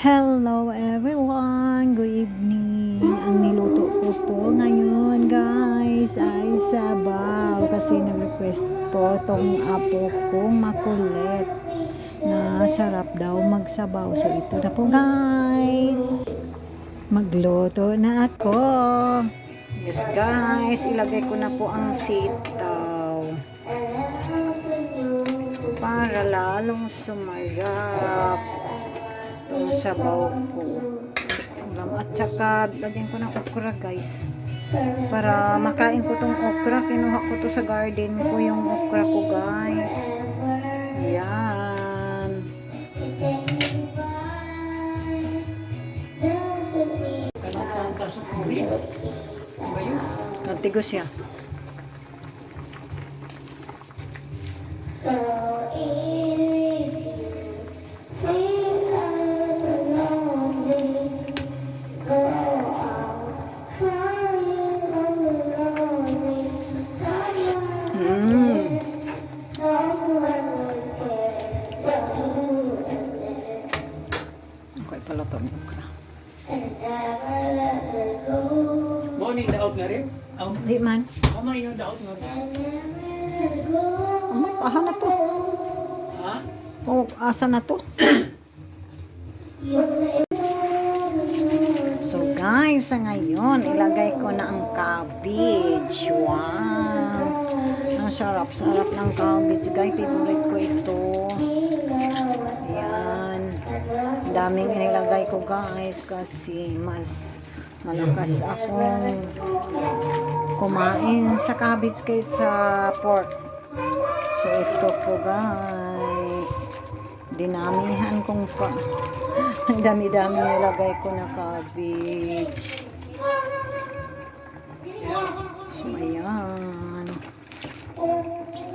Hello everyone! Good evening! Ang niluto ko po ngayon guys ay sabaw kasi nag-request po tong apo kong makulit na sarap daw magsabaw. So ito na po guys! Magluto na ako! Yes guys! Ilagay ko na po ang sitaw para lalong sumarap ang sabaw ko. At saka lagyan ko ng okra guys para makain ko tong okra. Kinuha ko to sa garden ko yung okra ko guys. Yan. Natigos siya. Okay pala ito ng okra. Morning daot nga rin? Di man. Ano yung daot nga rin? Amay, aha na to. Ha? O, asa na to? So guys, sa ngayon, ilagay ko na ang cabbage. Wow! Ang sarap-sarap ng cabbage guys. Favorite ko ito. Ayan. Ang daming inilagay ko guys kasi mas malakas akong kumain sa cabbage kaysa pork. So ito po guys. Dinamihan kong pa. Ang dami-dami nilagay ko na cabbage. So ayan.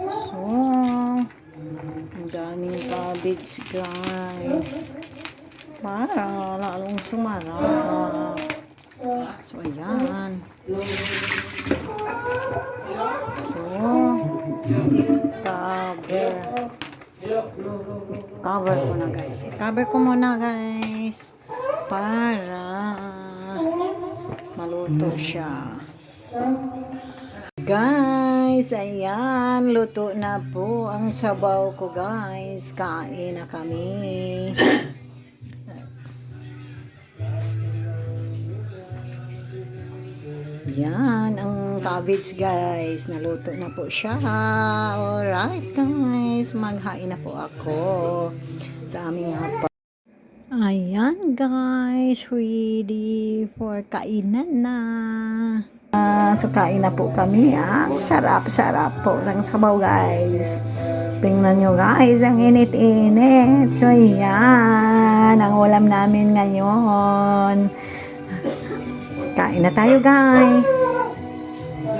So ang daming cabbage guys. Para lalong sumarap. So ayan. So cover ko na guys. I-cover ko muna guys para maluto siya. Guys, ayan, luto na po ang sabaw ko guys. Kain na kami. Yan, ang cabbage guys. Naluto na po siya. Alright guys, maghain na po ako sa aming hapa. Ayan guys, ready for kainan na. So kain na po kami. Ang sarap-sarap po ng sabaw guys. Tingnan nyo guys, ang init-init. So yan, ang ulam namin ngayon. Kain na tayo guys.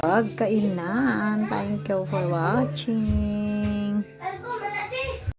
Pagkainan. Thank you for watching.